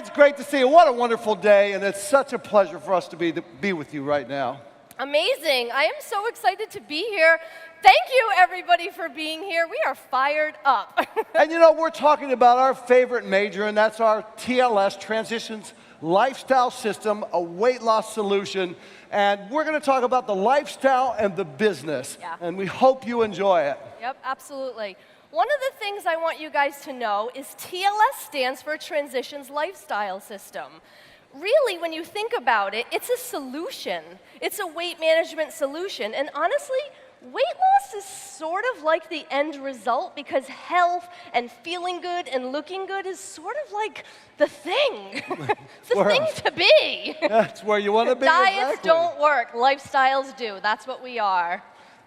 it's great to see you. What a wonderful day, and it's such a pleasure for us to be with you right now. Amazing. I am so excited to be here. Thank you, everybody, for being here. We are fired up. And you know, we're talking about our favorite major, and that's our TLS, Transitions Lifestyle System, a weight loss solution. And we're going to talk about the lifestyle and the business. Yeah. And we hope you enjoy it. Yep, absolutely. One of the things I want you guys to know is TLS stands for Transitions Lifestyle System. Really, when you think about it, it's a solution. It's a weight management solution. And honestly, weight loss is sort of like the end result because health and feeling good and looking good is sort of like the thing. It's the thing to be. That's where you want to be. Diets exactly. don't work, lifestyles do. That's what we are.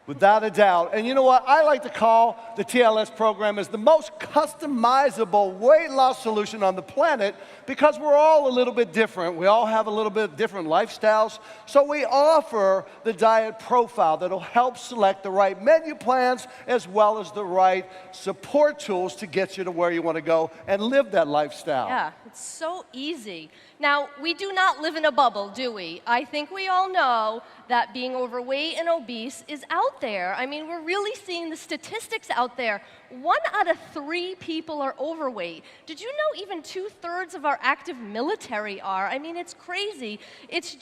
Without a doubt. And you know what? I like to call the TLS program as the most customizable weight loss solution on the planet because we're all a little bit different. We all have a little bit different lifestyles. So we offer the diet profile that'll help select the right menu plans as well as the right support tools to get you to where you want to go and live that lifestyle. Yeah, it's so easy. Now, we do not live in a bubble, do we? I think we all know that being overweight and obese is out there. I mean, we're really seeing the statistics out there. 1 out of 3 people are overweight. Did you know even 2/3 of our active military are? I mean, it's crazy. It's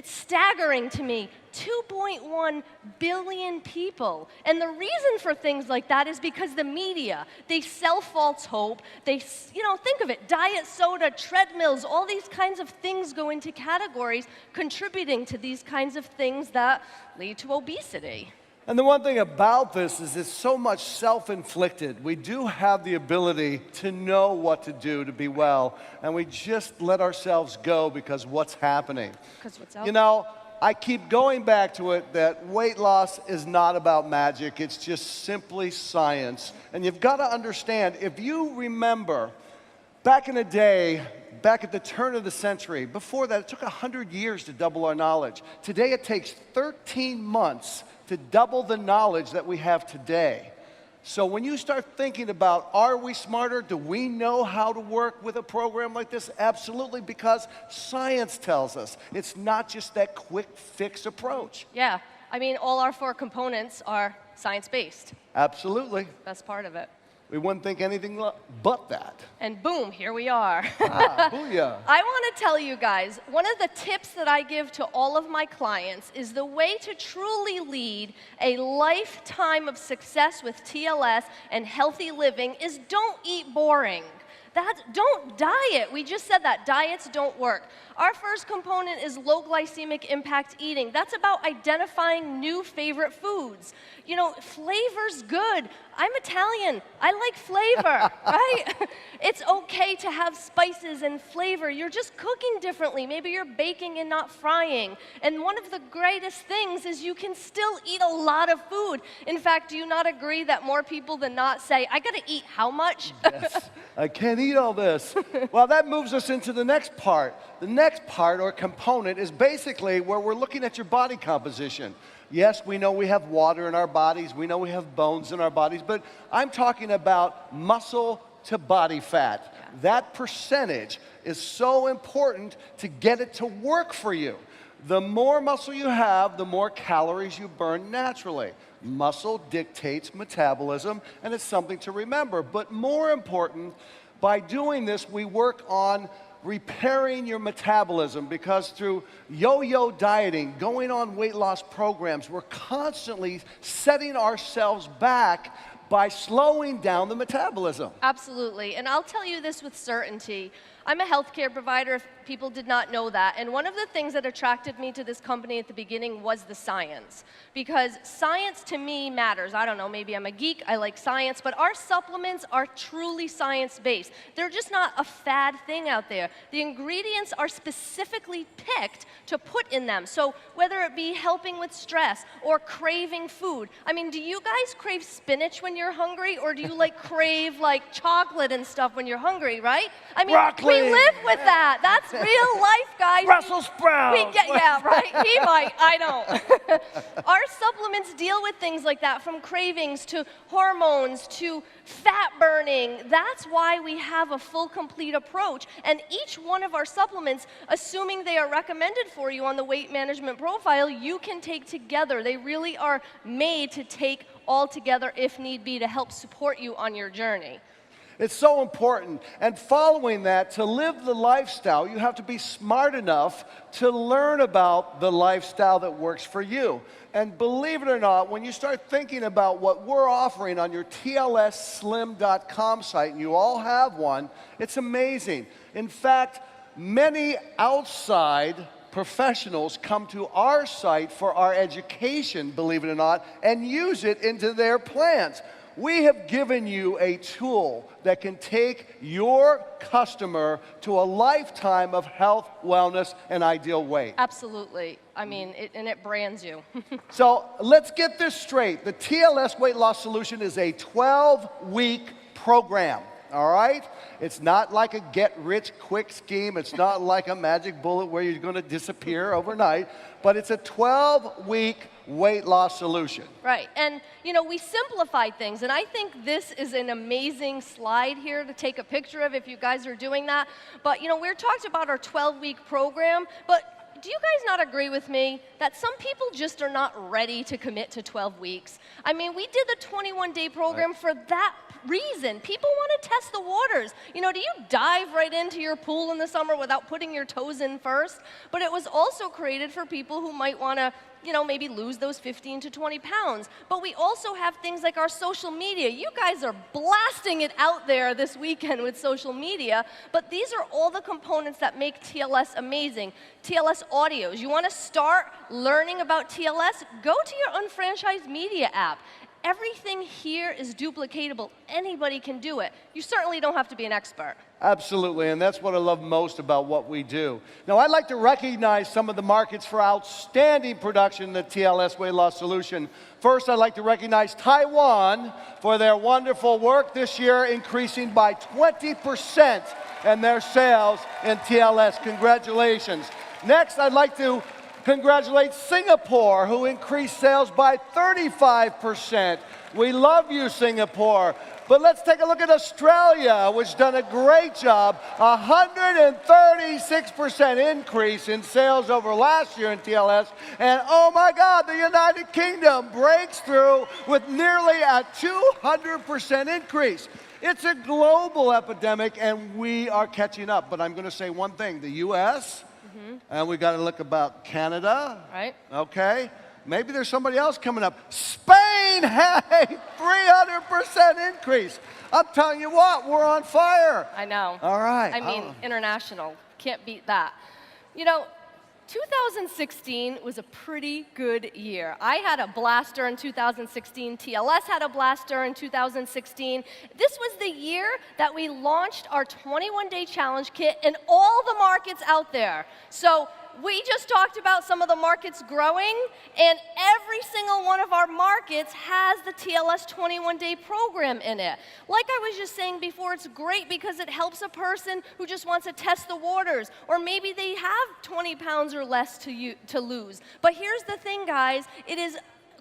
staggering to me. 2.1 billion people. And the reason for things like that is because the media, they sell false hope. They, think of it, diet soda, treadmills, all these kinds of things go into categories contributing to these kinds of things that lead to obesity. And the one thing about this is it's so much self-inflicted. We do have the ability to know what to do to be well, and we just let ourselves go because what's happening. Because what's out You know, I keep going back to it that weight loss is not about magic. It's just simply science. And you've got to understand, if you remember, back in the day, back at the turn of the century, before that, it took 100 years to double our knowledge. Today, it takes 13 months to double the knowledge that we have today. So when you start thinking about, are we smarter? Do we know how to work with a program like this? Absolutely, because science tells us. It's not just that quick fix approach. Yeah, I mean, all our 4 components are science-based. Absolutely. That's part of it. We wouldn't think anything but that. And boom, here we are. Booyah. I want to tell you guys, one of the tips that I give to all of my clients is the way to truly lead a lifetime of success with TLS and healthy living is don't eat boring. Don't diet. We just said that. Diets don't work. Our first component is low glycemic impact eating. That's about identifying new favorite foods. You know, flavor's good. I'm Italian. I like flavor, right? It's okay to have spices and flavor. You're just cooking differently. Maybe you're baking and not frying. And one of the greatest things is you can still eat a lot of food. In fact, do you not agree that more people than not say, I gotta eat how much? Yes, I can't eat all this. Well, that moves us into the next part. The next part or component is basically where we're looking at your body composition. Yes, we know we have water in our bodies. We know we have bones in our bodies. But I'm talking about muscle to body fat. Yeah. That percentage is so important to get it to work for you. The more muscle you have, the more calories you burn naturally. Muscle dictates metabolism, and it's something to remember. But more important, by doing this, we work on repairing your metabolism because through yo-yo dieting, going on weight loss programs, we're constantly setting ourselves back by slowing down the metabolism. Absolutely. And I'll tell you this with certainty. I'm a healthcare provider, if people did not know that. And one of the things that attracted me to this company at the beginning was the science. Because science to me matters. I don't know, maybe I'm a geek, I like science, but our supplements are truly science-based. They're just not a fad thing out there. The ingredients are specifically picked to put in them. So whether it be helping with stress or craving food. I mean, do you guys crave spinach when you're hungry, or do you like crave like chocolate and stuff when you're hungry, right? I mean, Broccoli. we live with that. That's real life, guys. Brussels sprouts. Yeah, right. He might. I don't. Our supplements deal with things like that, from cravings to hormones to fat burning. That's why we have a full, complete approach. And each one of our supplements, assuming they are recommended for you on the weight management profile, you can take together. They really are made to take all together if need be to help support you on your journey. It's so important. And following that, to live the lifestyle, you have to be smart enough to learn about the lifestyle that works for you. And believe it or not, when you start thinking about what we're offering on your TLSslim.com site, and you all have one, it's amazing. In fact, many outside professionals come to our site for our education, believe it or not, and use it into their plans. We have given you a tool that can take your customer to a lifetime of health, wellness, and ideal weight. Absolutely. I mean, it brands you. So let's get this straight. The TLS Weight Loss Solution is a 12-week program. All right? It's not like a get-rich-quick scheme. It's not like a magic bullet where you're going to disappear overnight. But it's a 12-week weight loss solution. Right. And, you know, we simplified things. And I think this is an amazing slide here to take a picture of if you guys are doing that. But, you know, we talked about our 12-week program. But do you guys not agree with me that some people just are not ready to commit to 12 weeks? I mean, we did the 21-day program for that reason. People want to test the waters. You know, do you dive right into your pool in the summer without putting your toes in first? But it was also created for people who might want to, you know, maybe lose those 15 to 20 pounds. But we also have things like our social media. You guys are blasting it out there this weekend with social media, but these are all the components that make TLS amazing. TLS audios. You want to start learning about TLS? Go to your unfranchised media app. Everything here is duplicatable. Anybody can do it. You certainly don't have to be an expert. Absolutely, and that's what I love most about what we do. Now, I'd like to recognize some of the markets for outstanding production in the TLS Weight Loss Solution. First, I'd like to recognize Taiwan for their wonderful work this year, increasing by 20% in their sales in TLS. Congratulations. Next, I'd like to congratulate Singapore, who increased sales by 35%. We love you, Singapore. But let's take a look at Australia, which done a great job. 136% increase in sales over last year in TLS. And oh my God, the United Kingdom breaks through with nearly a 200% increase. It's a global epidemic, and we are catching up. But I'm going to say one thing. The U.S., and we got to look about Canada. Right. Okay. Maybe there's somebody else coming up. Spain had a 300% increase. I'm telling you what, we're on fire. I know. All right. I mean, international. Can't beat that. You know, 2016 was a pretty good year. I had a blaster in 2016. TLS had a blaster in 2016. This was the year that we launched our 21-day challenge kit in all the markets out there. So we just talked about some of the markets growing, and every single one of our markets has the TLS 21-day program in it. Like I was just saying before, it's great because it helps a person who just wants to test the waters, or maybe they have 20 pounds or less to lose. But here's the thing, guys, it is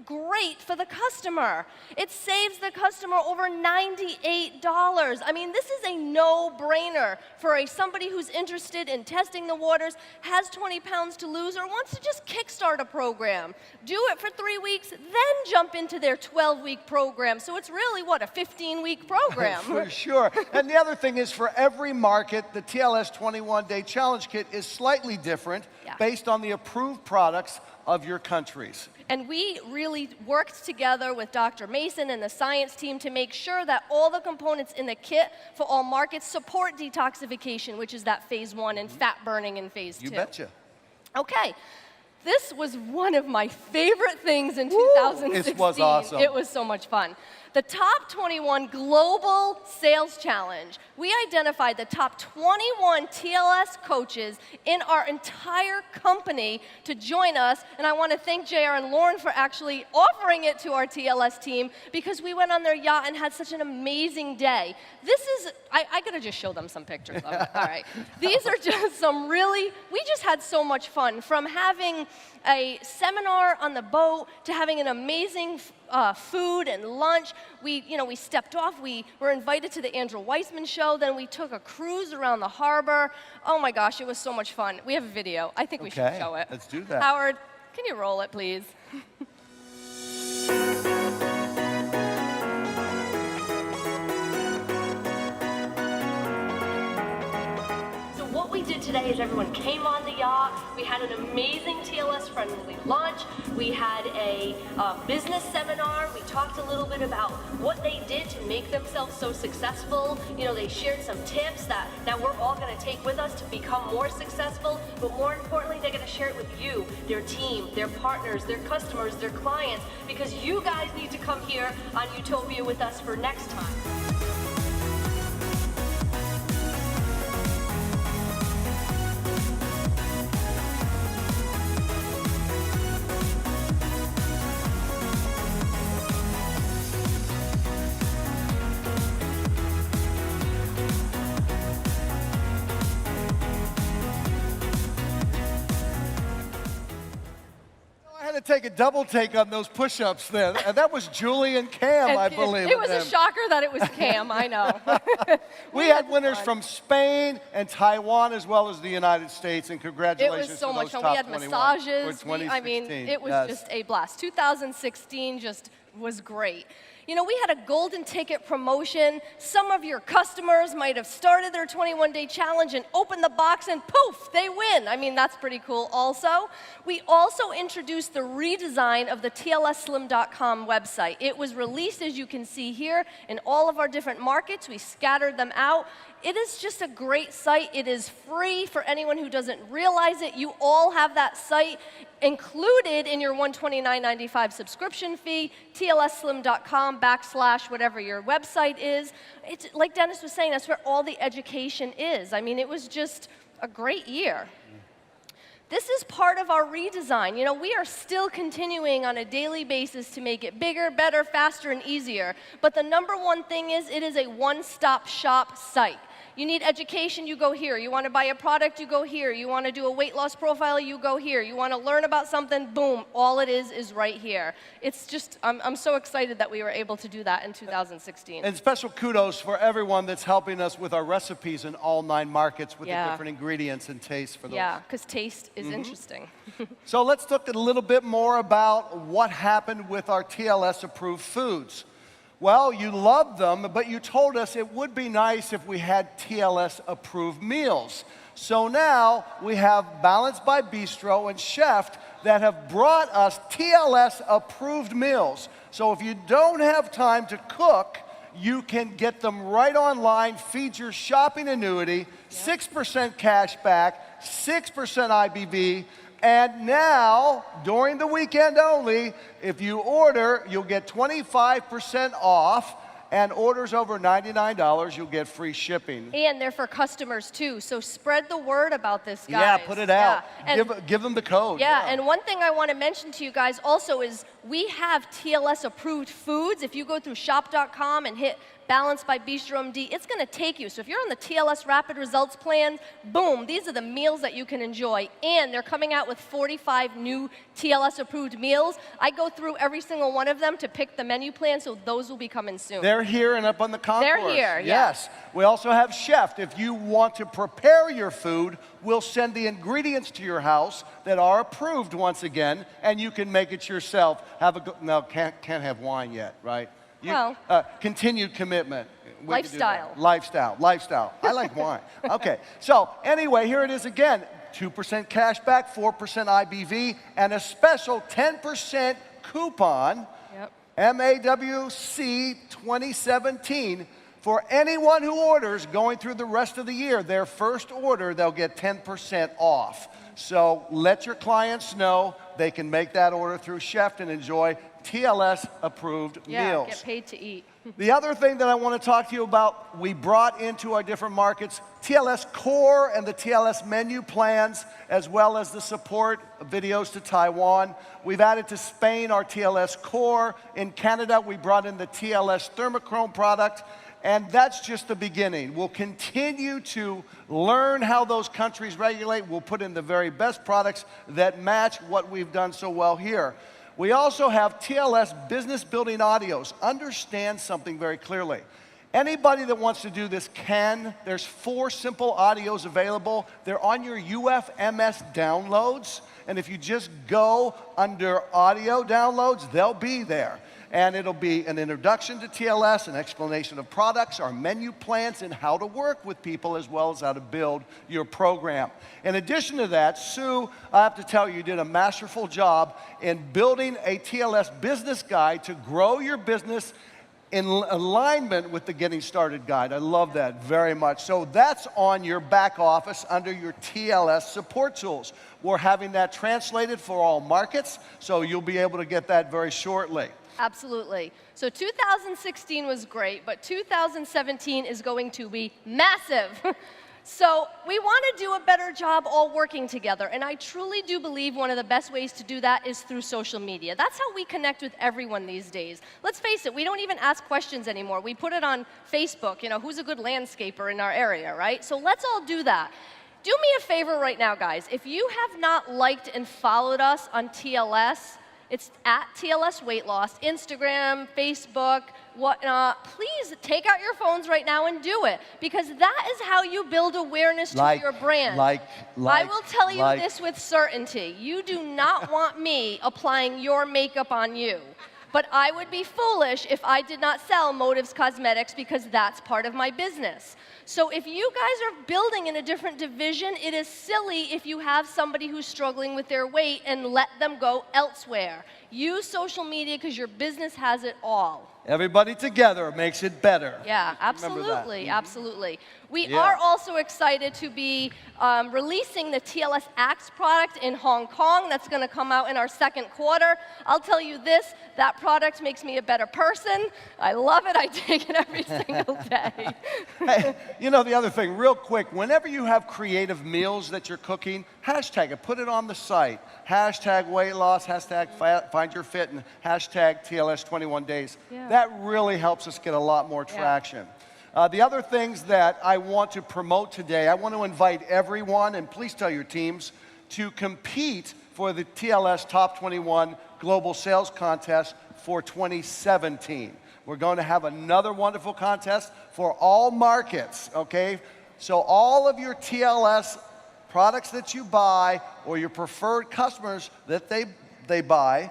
great for the customer. It saves the customer over $98. I mean, this is a no-brainer for somebody who's interested in testing the waters, has 20 pounds to lose, or wants to just kickstart a program. Do it for 3 weeks, then jump into their 12-week program. So it's really, what, a 15-week program? For sure. And the other thing is, for every market, the TLS 21-day challenge kit is slightly different based on the approved products of your countries. And we really worked together with Dr. Mason and the science team to make sure that all the components in the kit for all markets support detoxification, which is that phase 1, and fat burning in phase 2. You betcha. Okay. This was one of my favorite things in 2016. It was awesome. It was so much fun. the Top 21 Global Sales Challenge. We identified the top 21 TLS coaches in our entire company to join us, and I want to thank JR and Lauren for actually offering it to our TLS team because we went on their yacht and had such an amazing day. This is, I gotta just show them some pictures of it. All right. These are just some really, we just had so much fun, from having a seminar on the boat to having an amazing food and lunch. We stepped off. We were invited to the Andrew Weissman show. Then we took a cruise around the harbor. Oh my gosh, it was so much fun. We have a video. I think we should show it. Let's do that. Howard, can you roll it, please? What we did today is everyone came on the yacht. We had an amazing TLS-friendly lunch. We had a business seminar. We talked a little bit about what they did to make themselves so successful. They shared some tips that we're all going to take with us to become more successful. But more importantly, they're going to share it with you, their team, their partners, their customers, their clients, because you guys need to come here on Utopia with us for next time. To take a double take on those push-ups then. And that was Julie and Cam, I believe. It was a shocker that it was Cam, I know. We had winners from Spain and Taiwan as well as the United States, and congratulations to those top 21. It was so much fun. We had massages. I mean, it was just a blast. 2016 just was great. We had a golden ticket promotion. Some of your customers might have started their 21-day challenge and opened the box and poof, they win. I mean, that's pretty cool also. We also introduced the redesign of the TLSslim.com website. It was released, as you can see here, in all of our different markets. We scattered them out. It is just a great site. It is free for anyone who doesn't realize it. You all have that site included in your $129.95 subscription fee, TLSslim.com/whatever your website is. It's like Dennis was saying, that's where all the education is. I mean, it was just a great year. This is part of our redesign. We are still continuing on a daily basis to make it bigger, better, faster, and easier. But the number one thing is it is a one-stop shop site. You need education, you go here. You want to buy a product, you go here. You want to do a weight loss profile, you go here. You want to learn about something, boom, all it is right here. It's just, I'm so excited that we were able to do that in 2016. And special kudos for everyone that's helping us with our recipes in all 9 markets with the different ingredients and tastes for those. Yeah, because taste is interesting. So let's talk a little bit more about what happened with our TLS-approved foods. Well, you loved them, but you told us it would be nice if we had TLS-approved meals. So now we have Balanced by Bistro and Chef that have brought us TLS-approved meals. So if you don't have time to cook, you can get them right online, feed your shopping annuity, 6% cash back, 6% IBV, and now, during the weekend only, if you order, you'll get 25% off, and orders over $99, you'll get free shipping. And they're for customers, too, so spread the word about this, guys. Yeah, put it out. Yeah. Give them the code. Yeah, and one thing I want to mention to you guys also is we have TLS-approved foods. If you go through shop.com and hit Balanced by Bistro MD, it's going to take you. So if you're on the TLS Rapid Results plan, boom, these are the meals that you can enjoy. And they're coming out with 45 new TLS-approved meals. I go through every single one of them to pick the menu plan, so those will be coming soon. They're here and up on the concourse. They're here, yes. We also have Chef. If you want to prepare your food, we'll send the ingredients to your house that are approved once again, and you can make it yourself. No, can't have wine yet, right? Continued commitment. Lifestyle. Lifestyle. I like wine. Okay. So anyway, here it is again. 2% cash back, 4% IBV, and a special 10% coupon, MAWC 2017, for anyone who orders going through the rest of the year. Their first order, they'll get 10% off. So let your clients know they can make that order through Chef and enjoy TLS-approved Yeah, meals. get paid to eat. The other thing that I want to talk to you about, we brought into our different markets TLS Core and the TLS menu plans, as well as the support videos to Taiwan. We've added to Spain our TLS Core. In Canada, we brought in the TLS Thermochrome product. And that's just the beginning. We'll continue to learn how those countries regulate. We'll put in the very best products that match what we've done so well here. We also have TLS business building audios. Understand something very clearly. Anybody that wants to do this can. There's 4 simple audios available. They're on your UFMS downloads. And if you just go under audio downloads, they'll be there. And it'll be an introduction to TLS, an explanation of products, our menu plans, and how to work with people, as well as how to build your program. In addition to that, Sue, I have to tell you, did a masterful job in building a TLS business guide to grow your business in alignment with the Getting Started guide. I love that very much. So that's on your back office under your TLS support tools. We're having that translated for all markets, so you'll be able to get that very shortly. Absolutely. So 2016 was great, but 2017 is going to be massive. So we want to do a better job all working together, and I truly do believe one of the best ways to do that is through social media. That's how we connect with everyone these days. Let's face it, we don't even ask questions anymore. We put it on Facebook, you know, who's a good landscaper in our area, right? So let's all do that. Do me a favor right now, guys. If you have not liked and followed us on TLS, it's at TLS Weight Loss, Instagram, Facebook, whatnot. Please take out your phones right now and do it, because that is how you build awareness to your brand. I will tell you this with certainty. You do not want me applying your makeup on you. But I would be foolish if I did not sell Motives Cosmetics, because that's part of my business. So if you guys are building in a different division, it is silly if you have somebody who's struggling with their weight and let them go elsewhere. Use social media because your business has it all. Everybody together makes it better. Yeah, absolutely, absolutely. We are also excited to be releasing the TLS Acts product in Hong Kong. That's going to come out in our second quarter. I'll tell you this, that product makes me a better person. I love it. I take it every single day. Hey, you know, the other thing, real quick, whenever you have creative meals that you're cooking, hashtag it, put it on the site. Hashtag weight loss, hashtag find your fit, and hashtag TLS 21 days. Yeah. That really helps us get a lot more traction. The other things that I want to promote today, I want to invite everyone, and please tell your teams, to compete for the TLS Top 21 Global Sales Contest for 2017. We're going to have another wonderful contest for all markets, okay? So all of your TLS products that you buy, or your preferred customers that they buy,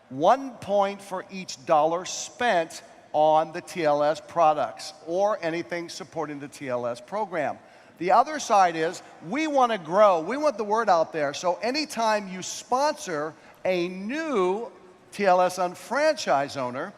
1 point for each dollar spent on the TLS products or anything supporting the TLS program. The other side is we want to grow. We want the word out there. So anytime you sponsor a new TLS unfranchised owner,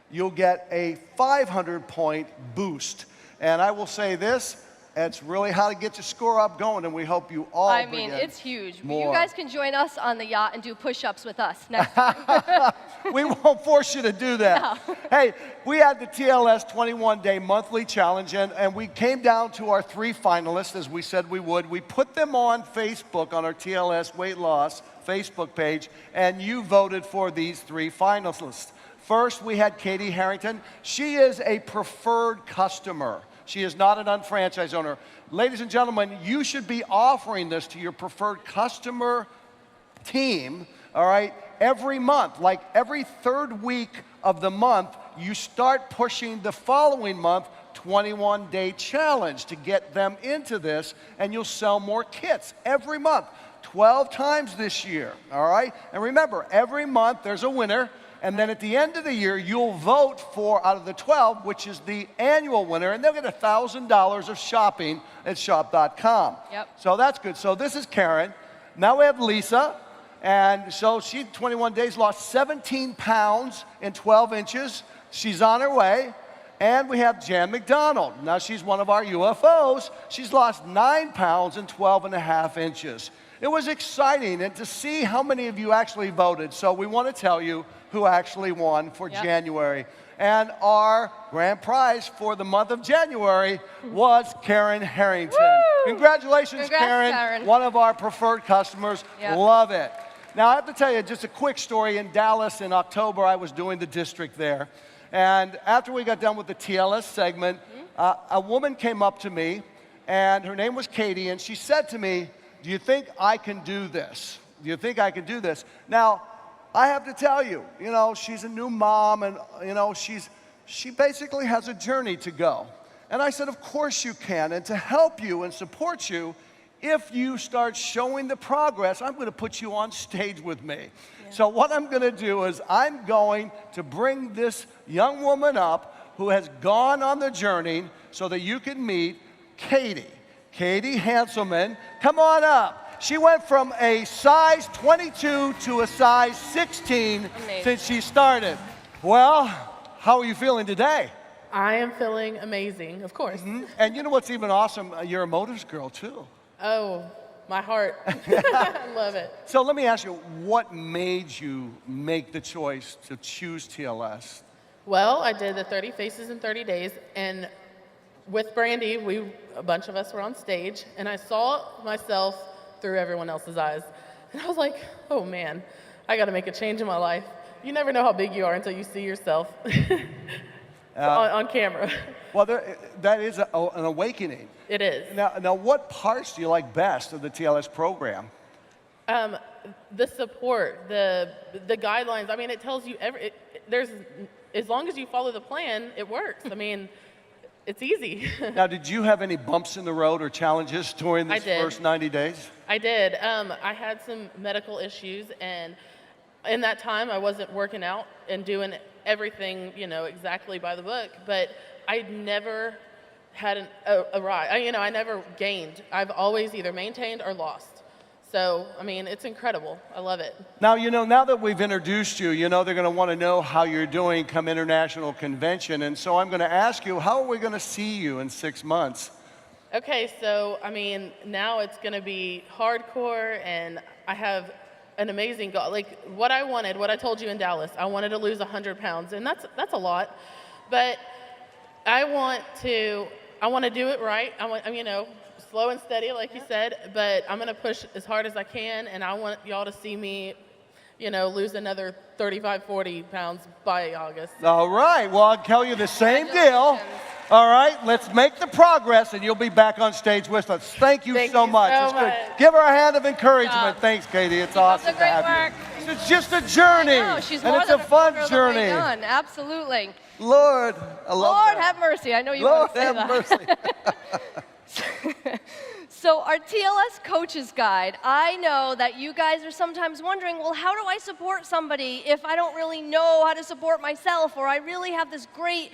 you'll get a 500-point boost. And I will say this, it's really how to get your score up going, and we hope you all bring in it's huge. more. You guys can join us on the yacht and do push-ups with us next time. We won't force you to do that. No. Hey, we had the TLS 21-day monthly challenge, and we came down to our 3 finalists, as we said we would. We put them on Facebook, on our TLS Weight Loss Facebook page, and you voted for these 3 finalists. First, we had Katie Harrington. She is a preferred customer. She is not an unfranchised owner. Ladies and gentlemen, you should be offering this to your preferred customer team, all right, every month. Like every 3rd week of the month, you start pushing the following month 21-day challenge to get them into this, and you'll sell more kits every month, 12 times this year, all right? And remember, every month there's a winner. And then at the end of the year, you'll vote for, out of the 12, which is the annual winner, and they'll get $1,000 of shopping at shop.com. So that's good. So this is Karen. Now we have Lisa. And so she, 21 days, lost 17 pounds in 12 inches. She's on her way. And we have Jan McDonald. Now she's one of our UFOs. She's lost 9 pounds in 12 and a half inches. It was exciting, and to see how many of you actually voted. So we want to tell you who actually won for January. And our grand prize for the month of January was Karen Harrington. Woo! Congratulations, Congrats, Karen. One of our preferred customers. Love it. Now, I have to tell you just a quick story. In Dallas in October, I was doing the district there. And after we got done with the TLS segment, a woman came up to me, and her name was Katie, and she said to me, "Do you think I can do this? Do you think I can do this?" Now, I have to tell you, you know, she's a new mom, and, you know, she basically has a journey to go. And I said, of course you can, and to help you and support you, if you start showing the progress, I'm going to put you on stage with me. So what I'm going to do is I'm going to bring this young woman up who has gone on the journey so that you can meet Katie. Katie Hanselman, come on up. She went from a size 22 to a size 16 since she started. Well, how are you feeling today? I am feeling amazing, of course. And you know what's even awesome? You're a Motors girl, too. Oh, my heart. I love it. So let me ask you, what made you make the choice to choose TLS? Well, I did the 30 Faces in 30 Days, and with Brandy, a bunch of us were on stage, and I saw myself through everyone else's eyes. And I was like, oh man, I gotta make a change in my life. You never know how big you are until you see yourself on camera. Well, that is an awakening. It is. Now, what parts do you like best of the TLS program? The support, the guidelines. I mean, it tells you as long as you follow the plan, it works. I mean, it's easy. Now, did you have any bumps in the road or challenges during this first 90 days? I did. I had some medical issues, and in that time, I wasn't working out and doing everything, you know, exactly by the book. But I never had a rise. I never gained. I've always either maintained or lost. So, I mean, it's incredible. I love it. Now, you know, now that we've introduced you, you know, they're going to want to know how you're doing come International Convention. And so I'm going to ask you, how are we going to see you in 6 months? Okay, so, I mean, now it's going to be hardcore, and I have an amazing goal. Like, what I told you in Dallas, I wanted to lose 100 pounds, and that's a lot. But I want to do it right. You know, slow and steady, like you said, but I'm going to push as hard as I can, and I want y'all to see me, you know, lose another 35, 40 pounds by August. All right. Well, I'll tell you the same deal. All right. Let's make the progress, and you'll be back on stage with us. Thank you so much. It's good. Give her a hand of encouragement. Thanks, Katie. It's awesome to have you. It's just a journey, and it's a fun journey. Absolutely. Lord, I love Lord that. have mercy. I know you Lord want to say that. mercy. So our TLS Coaches Guide, I know that you guys are sometimes wondering, well, how do I support somebody if I don't really know how to support myself, or I really have this great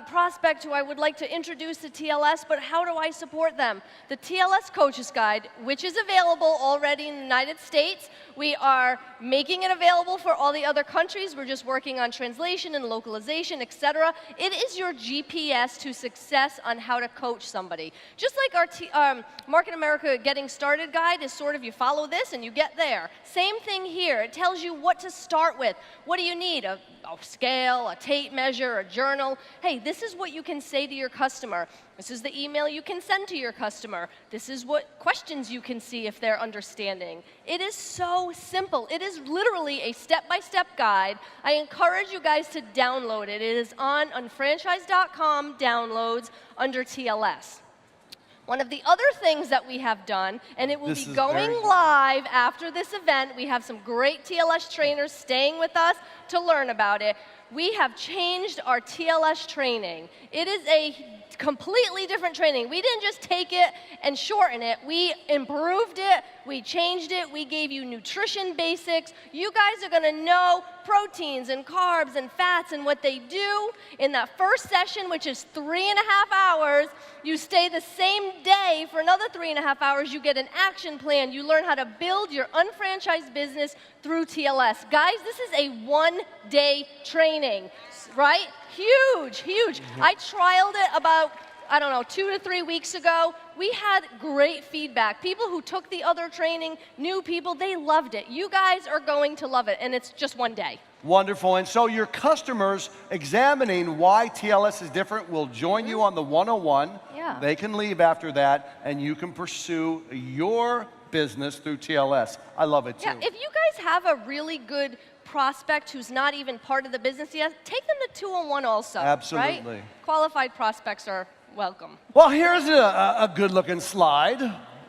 prospect who I would like to introduce to TLS, but how do I support them? The TLS Coaches Guide, which is available already in the United States, we are making it available for all the other countries. We're just working on translation and localization, etc. It is your GPS to success on how to coach somebody. Just like our Market America Getting Started guide is sort of you follow this and you get there. Same thing here. It tells you what to start with. What do you need? A scale, a tape measure, a journal. Hey, this is what you can say to your customer. This is the email you can send to your customer. This is what questions you can see if they're understanding. It is so simple. It is literally a step-by-step guide. I encourage you guys to download it. It is on unfranchise.com downloads under TLS. One of the other things that we have done, and it will be going live after this event, we have some great TLS trainers staying with us to learn about it. We have changed our TLS training. It is a completely different training. We didn't just take it and shorten it. We improved it. We changed it. We gave you nutrition basics. You guys are going to know proteins and carbs and fats and what they do. In that first session, which is 3.5 hours, you stay the same day for another 3.5 hours. You get an action plan. You learn how to build your unfranchised business through TLS. Guys, this is a one-day training, right? Huge, huge. I trialed it about I don't know, 2 to 3 weeks ago, we had great feedback. People who took the other training, new people, they loved it. You guys are going to love it, and it's just one day. Wonderful. And so your customers examining why TLS is different will join you on the 101. Yeah. They can leave after that, and you can pursue your business through TLS. I love it, too. Yeah, if you guys have a really good prospect who's not even part of the business yet, take them to 201 also. Absolutely. Right? Qualified prospects are welcome. Well, here's a good-looking slide.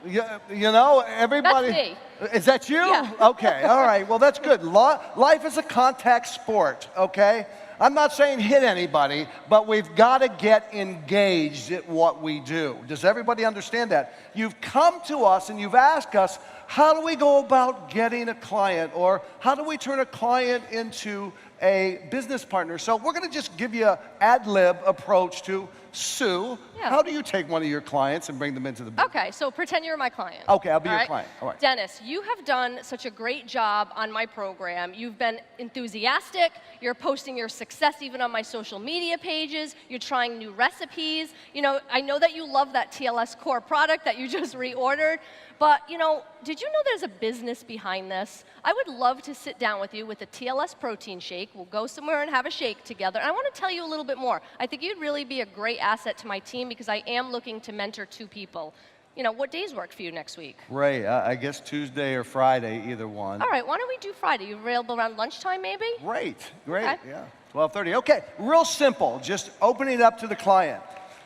You know, everybody. That's me. Is that you? Yeah. Okay, all right. Well, that's good. Life is a contact sport, okay? I'm not saying hit anybody, but we've got to get engaged at what we do. Does everybody understand that? You've come to us and you've asked us, how do we go about getting a client, or how do we turn a client into a business partner? So we're going to just give you an ad-lib approach to Sue. Yeah. How do you take one of your clients and bring them into the business? Okay, so pretend you're my client. Okay, I'll be All your client. All right. Dennis, you have done such a great job on my program. You've been enthusiastic. You're posting your success even on my social media pages. You're trying new recipes. You know, I know that you love that TLS core product that you just reordered. But, you know, did you know there's a business behind this? I would love to sit down with you with a TLS protein shake. We'll go somewhere and have a shake together. And I want to tell you a little bit more. I think you'd really be a great asset to my team because I am looking to mentor 2 people. You know, what days work for you next week? Great. I guess Tuesday or Friday, either one. All right, why don't we do Friday? You available around lunchtime maybe? Great. Okay. Yeah. 12:30. Okay, real simple. Just opening it up to the client.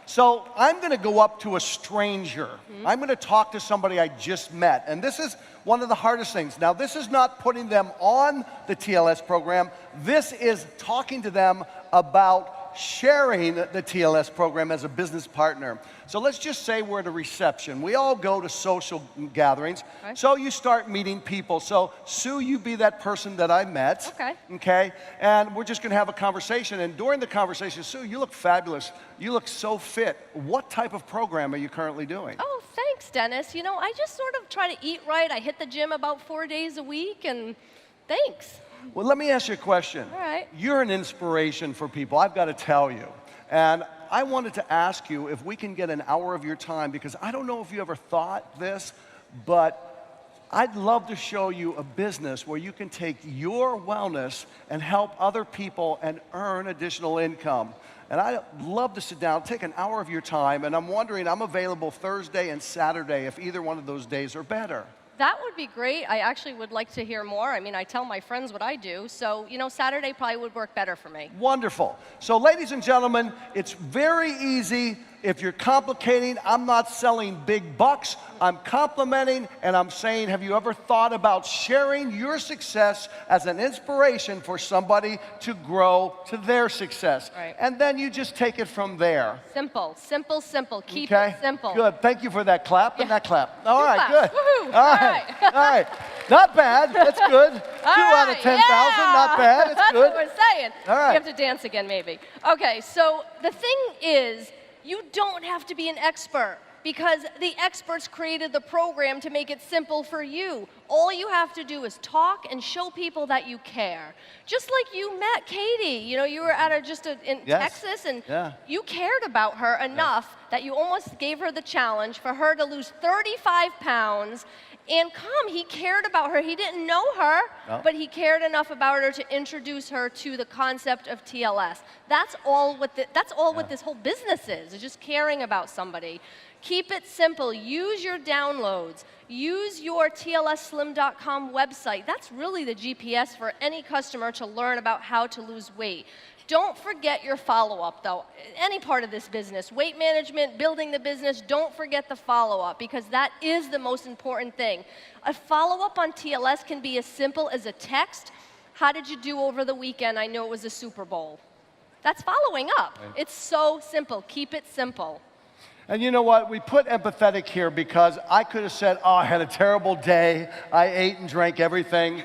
So I'm going to go up to a stranger. I'm going to talk to somebody I just met. And this is one of the hardest things. Now, this is not putting them on the TLS program. This is talking to them about sharing the TLS program as a business partner. So let's just say we're at a reception. We all go to social gatherings. Okay. So you start meeting people. So Sue, you be that person that I met. Okay. Okay? And we're just going to have a conversation. And during the conversation, Sue, you look fabulous. You look so fit. What type of program are you currently doing? Oh, thanks, Dennis. You know, I just sort of try to eat right. I hit the gym about 4 days a week, and thanks. Well, let me ask you a question. All right. You're an inspiration for people, I've got to tell you. And I wanted to ask you if we can get an hour of your time, because I don't know if you ever thought this, but I'd love to show you a business where you can take your wellness and help other people and earn additional income. And I'd love to sit down, take an hour of your time, and I'm wondering, I'm available Thursday and Saturday if either one of those days are better. That would be great. I actually would like to hear more. I mean, I tell my friends what I do. So, you know, Saturday probably would work better for me. Wonderful. So, ladies and gentlemen, it's very easy. If you're complicating, I'm not selling big bucks. I'm complimenting, and I'm saying, have you ever thought about sharing your success as an inspiration for somebody to grow to their success? Right. And then you just take it from there. Simple, simple, simple. Keep Okay? it simple. Good. Thank you for that clap and that clap. All Two right, claps. good. Woohoo. All right. All right. Not bad. That's good. 2 out of 10,000. Not bad. It's That's good. what we're saying. All right. You have to dance again, maybe. Okay, so the thing is, you don't have to be an expert because the experts created the program to make it simple for you. All you have to do is talk and show people that you care. Just like you met Katie. You know, you were at in Yes. Texas, and Yeah. you cared about her enough that you almost gave her the challenge for her to lose 35 pounds and come. He cared about her. He didn't know her, No. but he cared enough about her to introduce her to the concept of TLS. That's all what this whole business is just caring about somebody. Keep it simple. Use your downloads. Use your TLSslim.com website. That's really the GPS for any customer to learn about how to lose weight. Don't forget your follow-up, though. Any part of this business, weight management, building the business, don't forget the follow-up, because that is the most important thing. A follow-up on TLS can be as simple as a text. How did you do over the weekend? I know it was a Super Bowl. That's following up. Right. It's so simple. Keep it simple. And you know what? We put empathetic here because I could have said, oh, I had a terrible day. I ate and drank everything.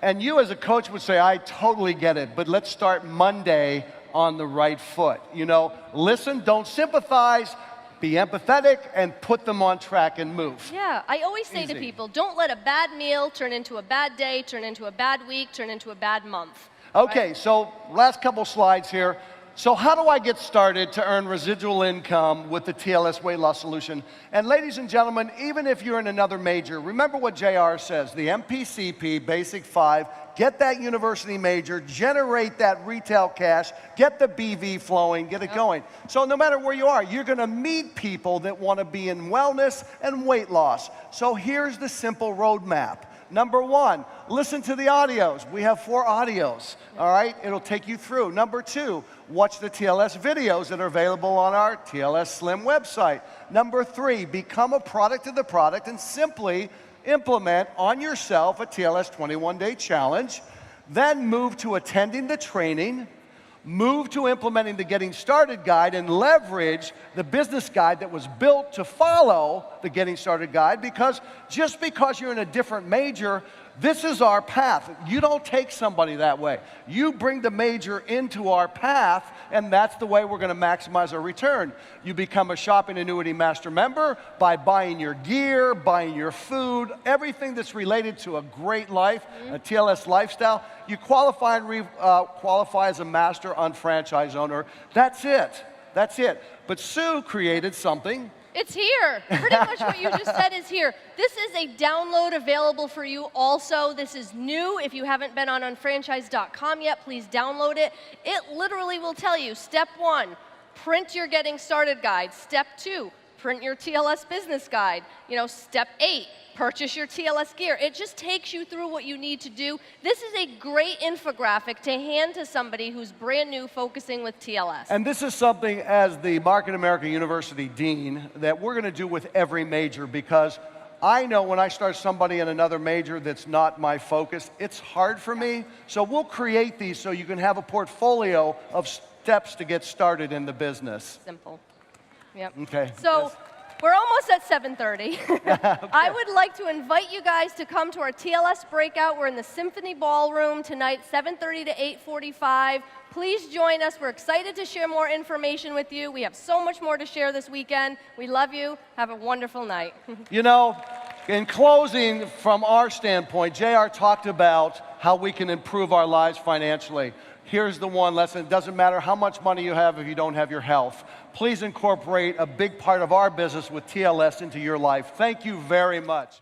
And you as a coach would say, I totally get it, but let's start Monday on the right foot. You know, listen, don't sympathize, be empathetic, and put them on track and move. Yeah, I always say to Easy. people, don't let a bad meal turn into a bad day, turn into a bad week, turn into a bad month. Okay, Right? so last couple slides here. So how do I get started to earn residual income with the TLS weight loss solution? And ladies and gentlemen, even if you're in another major, remember what JR says, the MPCP, Basic 5, get that university major, generate that retail cash, get the BV flowing, get it going. So no matter where you are, you're gonna meet people that wanna be in wellness and weight loss. So here's the simple roadmap. Number one, listen to the audios. We have 4 audios, all right? It'll take you through. Number 2, watch the TLS videos that are available on our TLS Slim website. Number 3, become a product of the product and simply implement on yourself a TLS 21-day challenge. Then move to attending the training, move to implementing the Getting Started guide, and leverage the business guide that was built to follow the Getting Started guide, because just because you're in a different major, this is our path. You don't take somebody that way. You bring the major into our path, and that's the way we're going to maximize our return. You become a shopping annuity master member by buying your gear, buying your food, everything that's related to a great life, a TLS lifestyle. You qualify and qualify as a master unfranchised owner. That's it. That's it. But Sue created something. It's here. Pretty much what you just said is here. This is a download available for you also. This is new. If you haven't been on unfranchise.com yet, please download it. It literally will tell you, step 1, print your Getting Started guide. Step 2, print your TLS business guide. Step 8, purchase your TLS gear. It just takes you through what you need to do. This is a great infographic to hand to somebody who's brand new focusing with TLS. And this is something, as the MarketAmerica University Dean, that we're going to do with every major, because I know when I start somebody in another major that's not my focus, it's hard for me. So we'll create these so you can have a portfolio of steps to get started in the business. Simple. Yep. Okay. So. Yes. We're almost at 7:30. Okay. I would like to invite you guys to come to our TLS breakout. We're in the Symphony Ballroom tonight, 7:30 to 8:45. Please join us. We're excited to share more information with you. We have so much more to share this weekend. We love you. Have a wonderful night. In closing, from our standpoint, JR talked about how we can improve our lives financially. Here's the one lesson. It doesn't matter how much money you have if you don't have your health. Please incorporate a big part of our business with TLS into your life. Thank you very much.